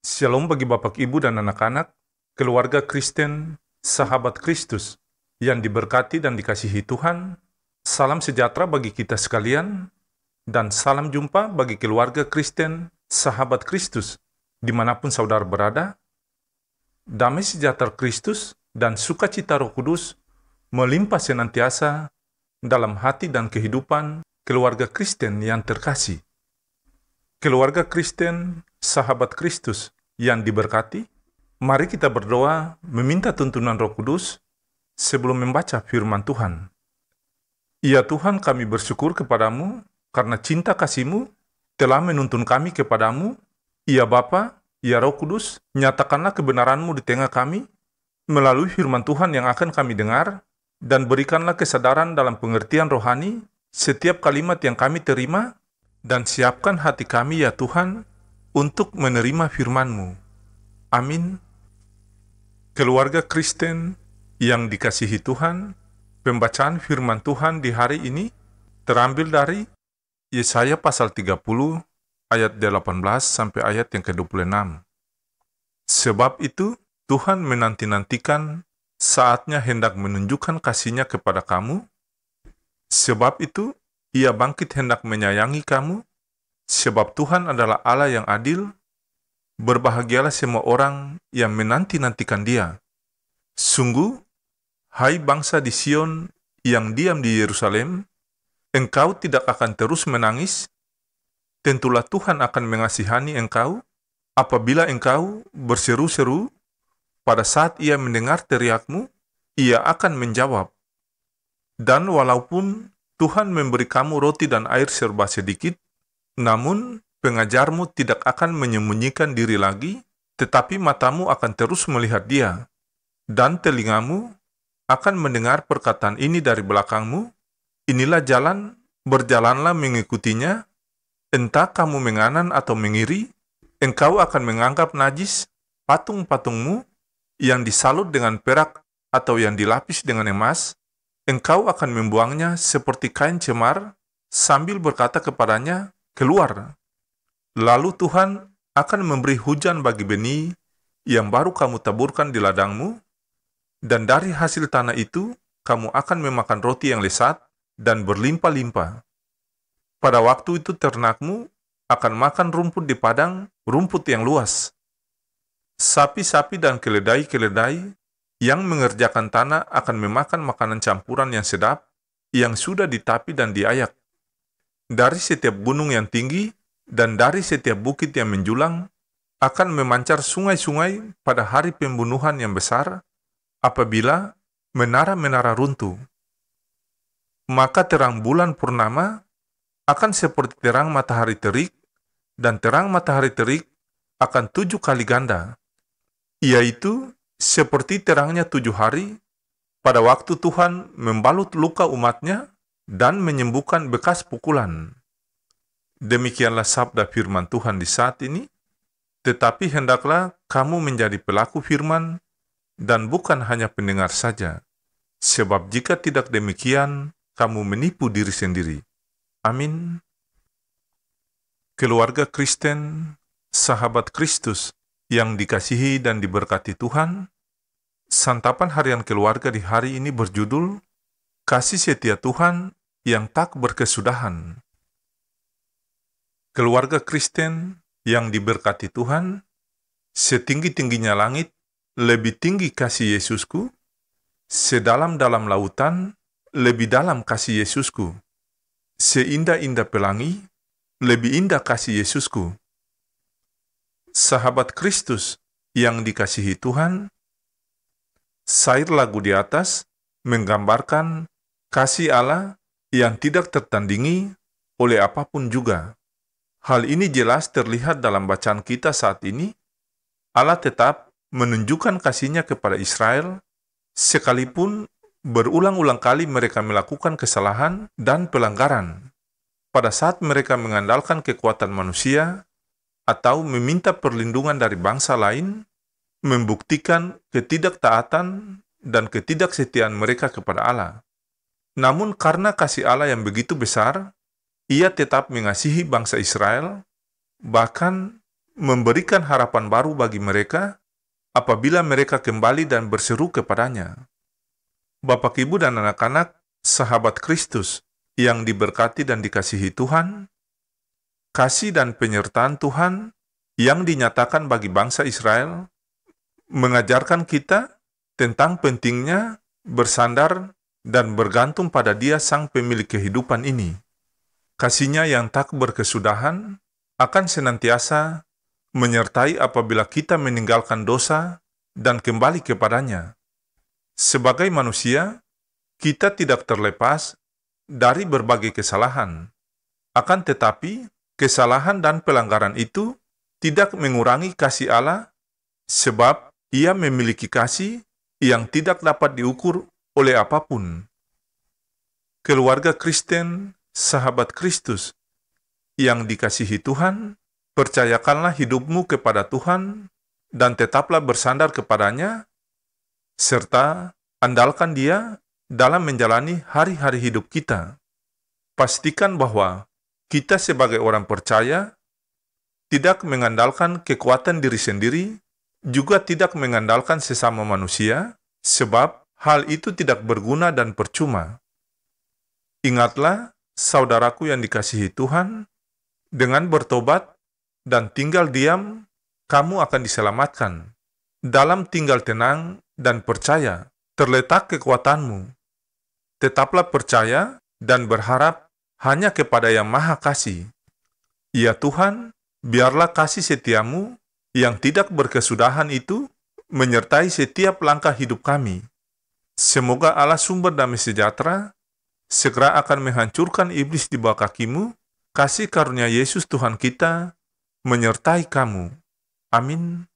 Shalom bagi Bapak, Ibu, dan anak-anak, keluarga Kristen, sahabat Kristus, yang diberkati dan dikasihi Tuhan. Salam sejahtera bagi kita sekalian, dan salam jumpa bagi keluarga Kristen, sahabat Kristus, dimanapun saudara berada. Damai sejahtera Kristus dan sukacita Roh Kudus melimpah senantiasa dalam hati dan kehidupan keluarga Kristen yang terkasih. Keluarga Kristen, sahabat Kristus yang diberkati, mari kita berdoa meminta tuntunan Roh Kudus sebelum membaca firman Tuhan. Ya Tuhan, kami bersyukur kepadamu karena cinta kasih-Mu telah menuntun kami kepadamu. Ya Bapa, ya Roh Kudus, nyatakanlah kebenaran-Mu di tengah kami melalui firman Tuhan yang akan kami dengar, dan berikanlah kesadaran dalam pengertian rohani setiap kalimat yang kami terima, dan siapkan hati kami ya Tuhan untuk menerima firman-Mu. Amin. Keluarga Kristen yang dikasihi Tuhan, pembacaan firman Tuhan di hari ini terambil dari Yesaya pasal 30 ayat 18 sampai ayat yang ke-26. Sebab itu Tuhan menanti-nantikan saatnya hendak menunjukkan kasih-Nya kepada kamu. Sebab itu Ia bangkit hendak menyayangi kamu, sebab Tuhan adalah Allah yang adil. Berbahagialah semua orang yang menanti-nantikan Dia. Sungguh, hai bangsa di Sion yang diam di Yerusalem, engkau tidak akan terus menangis. Tentulah Tuhan akan mengasihani engkau apabila engkau berseru-seru. Pada saat Ia mendengar teriakmu, Ia akan menjawab. Dan walaupun Tuhan memberi kamu roti dan air serba sedikit, namun pengajarmu tidak akan menyembunyikan diri lagi, tetapi matamu akan terus melihat Dia, dan telingamu akan mendengar perkataan ini dari belakangmu. Inilah jalan, berjalanlah mengikutinya. Entah kamu menganan atau mengiri, engkau akan menganggap najis patung-patungmu yang disalut dengan perak atau yang dilapis dengan emas. Engkau akan membuangnya seperti kain cemar, sambil berkata kepadanya, keluar. Lalu Tuhan akan memberi hujan bagi benih yang baru kamu taburkan di ladangmu, dan dari hasil tanah itu kamu akan memakan roti yang lezat dan berlimpah-limpah. Pada waktu itu ternakmu akan makan rumput di padang, rumput yang luas. Sapi-sapi dan keledai-keledai yang mengerjakan tanah akan memakan makanan campuran yang sedap, yang sudah ditapi dan diayak. Dari setiap gunung yang tinggi dan dari setiap bukit yang menjulang akan memancar sungai-sungai pada hari pembunuhan yang besar, apabila menara-menara runtuh. Maka terang bulan purnama akan seperti terang matahari terik, dan terang matahari terik akan 7 kali ganda, yaitu seperti terangnya 7 hari, pada waktu Tuhan membalut luka umat-Nya dan menyembuhkan bekas pukulan. Demikianlah sabda firman Tuhan di saat ini, tetapi hendaklah kamu menjadi pelaku firman dan bukan hanya pendengar saja, sebab jika tidak demikian, kamu menipu diri sendiri. Amin. Keluarga Kristen, sahabat Kristus yang dikasihi dan diberkati Tuhan, santapan harian keluarga di hari ini berjudul Kasih Setia Tuhan yang Tak Berkesudahan. Keluarga Kristen yang diberkati Tuhan, setinggi-tingginya langit, lebih tinggi kasih Yesusku, sedalam-dalam lautan, lebih dalam kasih Yesusku, seindah-indah pelangi, lebih indah kasih Yesusku. Sahabat Kristus yang dikasihi Tuhan, syair lagu di atas menggambarkan kasih Allah yang tidak tertandingi oleh apapun juga. Hal ini jelas terlihat dalam bacaan kita saat ini. Allah tetap menunjukkan kasih-Nya kepada Israel, sekalipun berulang-ulang kali mereka melakukan kesalahan dan pelanggaran. Pada saat mereka mengandalkan kekuatan manusia, atau meminta perlindungan dari bangsa lain, membuktikan ketidaktaatan dan ketidaksetiaan mereka kepada Allah. Namun karena kasih Allah yang begitu besar, Ia tetap mengasihi bangsa Israel, bahkan memberikan harapan baru bagi mereka apabila mereka kembali dan berseru kepadanya. Bapak, Ibu, dan anak-anak, sahabat Kristus yang diberkati dan dikasihi Tuhan, kasih dan penyertaan Tuhan yang dinyatakan bagi bangsa Israel mengajarkan kita tentang pentingnya bersandar dan bergantung pada Dia Sang Pemilik kehidupan ini. Kasih-Nya yang tak berkesudahan akan senantiasa menyertai apabila kita meninggalkan dosa dan kembali kepadanya. Sebagai manusia, kita tidak terlepas dari berbagai kesalahan. Akan tetapi, kesalahan dan pelanggaran itu tidak mengurangi kasih Allah, sebab Ia memiliki kasih yang tidak dapat diukur oleh apapun. Keluarga Kristen, sahabat Kristus yang dikasihi Tuhan, percayakanlah hidupmu kepada Tuhan dan tetaplah bersandar kepadanya, serta andalkan Dia dalam menjalani hari-hari hidup kita. Pastikan bahwa kita sebagai orang percaya tidak mengandalkan kekuatan diri sendiri, juga tidak mengandalkan sesama manusia, sebab hal itu tidak berguna dan percuma. Ingatlah, saudaraku yang dikasihi Tuhan, dengan bertobat dan tinggal diam, kamu akan diselamatkan. Dalam tinggal tenang dan percaya, terletak kekuatanmu. Tetaplah percaya dan berharap hanya kepada Yang Maha Kasih. Ya Tuhan, biarlah kasih setiamu yang tidak berkesudahan itu menyertai setiap langkah hidup kami. Semoga Allah sumber damai sejahtera segera akan menghancurkan iblis di bawah kakimu. Kasih karunia Yesus Tuhan kita menyertai kamu. Amin.